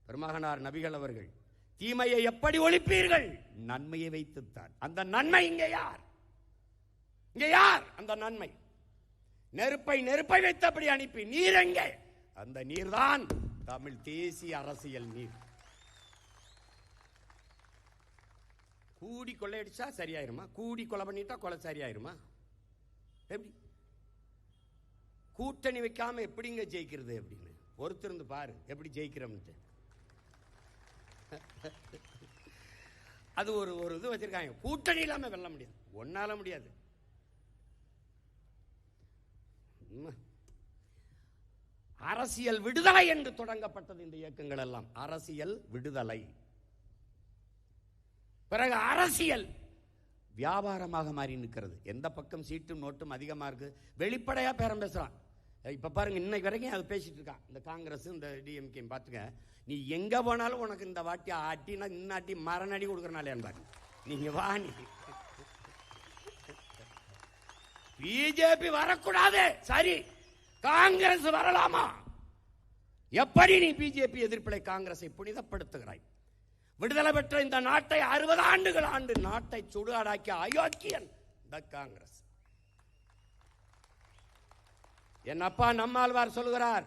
பெருமகனார் நபிகள் அவர்கள் தீமையை எப்படி ஒழிப்பீர்கள்? நன்மையை வைத்துத்தான். அந்த நன்மை இங்கே யார்? இங்கே யார் அந்த நன்மை? நெருப்பை வைத்தபடி அனுப்பி நீர் எங்கே? அந்த நீர்தான் தமிழ் தேசிய அரசியல் நீர். கூடி கொள்ளையடிச்சா சரியாயிருமா? கூடி கொலை பண்ணிட்டா கொலை சரியாயிருமா? எப்படி கூட்டணி வைக்காம எப்படிங்க ஜெயிக்கிறது அப்படின்னு பொறுத்திருந்து பாரு எப்படி ஜெயிக்கிறோம்னு. அது ஒரு இது வச்சிருக்காங்க. கூட்டணி இல்லாம வெல்ல முடியாது, ஒன்னால முடியாது. அரசியல் விடுதலை என்று தொடங்கப்பட்டது இந்த இயக்கங்கள் எல்லாம். அரசியல் விடுதலை. பிறகு அரசியல் வியாபாரமாக மாறி நிற்கிறது. எந்த பக்கம் சீட்டும் நோட்டும் அதிகமா இருக்கு, வெளிப்படையா பேரம் பேசுறான். இப்ப பாருங்க, இன்னைக்கு வரைக்கும் அது பேசிட்டு இருக்கான். இந்த காங்கிரஸ் இந்த டிஎம்கே பார்த்துக்க, நீ எங்க போனாலும் உனக்கு இந்த வாட்டி ஆட்டினா இன்னாட்டி மரணடி கொடுக்கறனால என்பாரு. நீங்க வா, நீ பிஜேபி வரக்கூடாது, சரி, காங்கிரஸ் வரலாமா? எப்படி நீ பிஜேபி எதிர்ப்பிலை காங்கிரஸை புனிதப்படுத்துகிறாய்? விடுதலை பெற்ற இந்த நாட்டை 60 ஆண்டுகள் ஆண்டு நாட்டை சுடுகாடாக்கிய அயோக்கியன் இந்த காங்கிரஸ். என் அப்பா நம்மாழ்வார் சொல்கிறார்,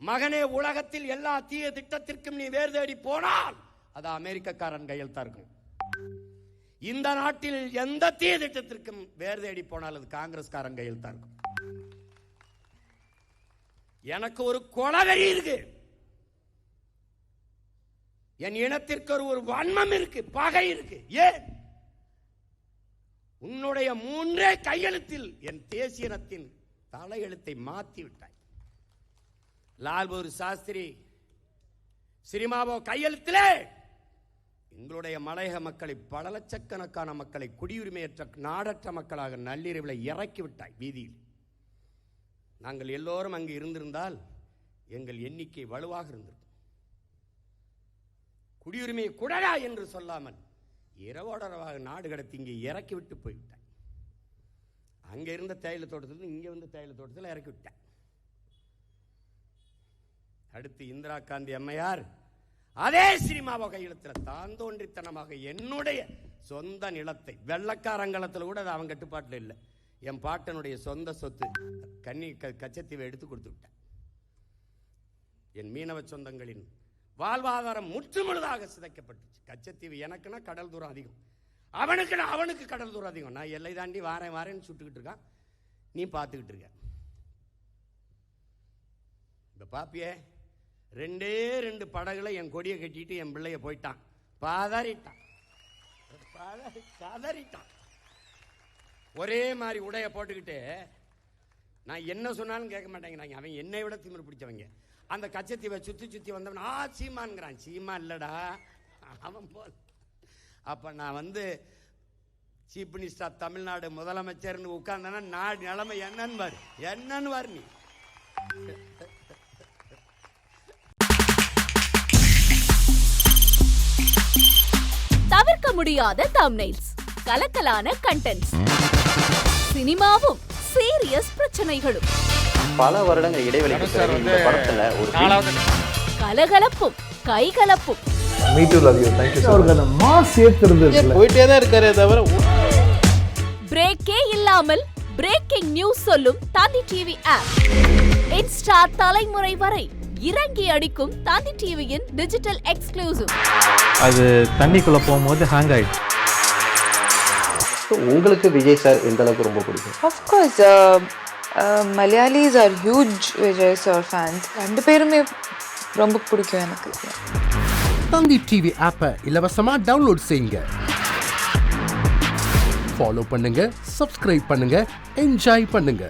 மகனே, உலகத்தில் எல்லா தீய திட்டத்திற்கும் நீ வேர் தேடி போனால் அது அமெரிக்கக்காரன் கையில் தான் இருக்கும். இந்த நாட்டில் எந்த தீய திட்டத்திற்கும் வேர் தேடி போனால் அது காங்கிரஸ்காரன் கையில் தான் இருக்கும். எனக்கு ஒரு கொலவெறி இருக்கு, என் இனத்திற்கு ஒரு வன்மம் இருக்கு, பகை இருக்கு. ஏன்? உன்னுடைய 3 கையெழுத்தில் என் தேசிய இனத்தின் தலையெழுத்தை மாற்றி விட்டாய். லால் பகதூர் சாஸ்திரி சிரிமாவோ கையெழுத்திலே எங்களுடைய மலையக மக்களை, பல லட்சக்கணக்கான மக்களை குடியுரிமையற்ற நாடற்ற மக்களாக நள்ளிரவில் இறக்கி விட்டாய் வீதியில். நாங்கள் எல்லோரும் அங்கு இருந்திருந்தால் எங்கள் எண்ணிக்கை வலுவாக இருந்திருக்கும். குடியுரிமையை குடடா என்று சொல்லாமல் இரவோடரவாக நாடு கடத்தி இங்கே இறக்கி விட்டு போய்விட்டாய். அங்க இருந்த தேயிலை தோட்டத்தில் இங்க வந்து தேயிலை தோட்டத்தில் இறக்கி விட்டாய். அடுத்து இந்திரா காந்தி அம்மையார் அதே சினிமாவை கையெழுத்தில் தான் தோன்றித்தனமாக என்னுடைய சொந்த நிலத்தை, வெள்ளக்காரங்களத்தில் கூட அது அவன் கட்டுப்பாட்டில் இல்லை, என் பாட்டனுடைய சொந்த சொத்து கச்சத்தீவை எடுத்து கொடுத்து விட்டேன். என் மீனவ சொந்தங்களின் வாழ்வாதாரம் முற்றுமுழுதாக சிதைக்கப்பட்டுச்சு. கச்சத்தீவு எனக்குன்னா கடல் தூரம் அதிகம், அவனுக்கு கடல் தூரம் அதிகம். நான் எல்லை தாண்டி வாரேன்னு சுட்டுக்கிட்டு இருக்கான், நீ பார்த்துக்கிட்டு இருக்க. இந்த பாப்பியே 2 படகுல என் கொடியை கட்டிட்டு என் பிள்ளைய போயிட்டான், பதறிட்டான். ஒரே மாதிரி உடைய போட்டுக்கிட்டு நான் என்ன சொன்னாலும் கேட்க மாட்டேங்கிறாங்க. அவன் என்னை விட திமிரு பிடிச்சவங்க. அந்த கச்சத்தீவை சுத்தி வந்தவன் சீமான்ங்கிறான். சீமா இல்லடா அவன் போல். அப்ப நான் வந்து சீஃப் மினிஸ்டர் ஆஃப் தமிழ்நாடு முதலமைச்சர்னு உட்கார்ந்தனா நாடு நிலைமை என்னன்னு பாரு நீ. தவிர்க்க முடியாத தம்ப்நெயில்ஸ், கலக்கலான கண்டென்ட்ஸ், சினிமாவும் சீரியஸ் பிரச்சனைகளும், பல வருடங்கள் இடைவெளிக்கு பிறகு இந்த படத்துல ஒரு கலகலப்பும் கைகலப்பும், போயிட்டே தான் இருக்காரே தவிர பிரேக்கே இல்லாமல் பிரேக்கிங் நியூஸ் சொல்லும் தந்தி டிவி ஆப். இன்ஸ்டா தலைமுறை வரை இறங்கி அடிக்கும் தந்தி டிவியின் டிஜிட்டல் எக்ஸ்க்ளூசிவ். அது தண்ணிக்குள்ள போகும்போது ஹேங் ஆயிடுச்சு. உங்களுக்கு விஜய் சார் எந்த அளவுக்கு ரொம்ப பிடிக்கும்? Of course, Malayalis are huge Vijay sir fans. 2 பேருமே ரொம்ப பிடிக்கும் எனக்கு. தந்தி டிவி ஆப்பை இலவசமா டவுன்லோட் செய்யுங்க, ஃபாலோ பண்ணுங்க, சப்ஸ்கிரைப் பண்ணுங்க, என்ஜாய் பண்ணுங்க.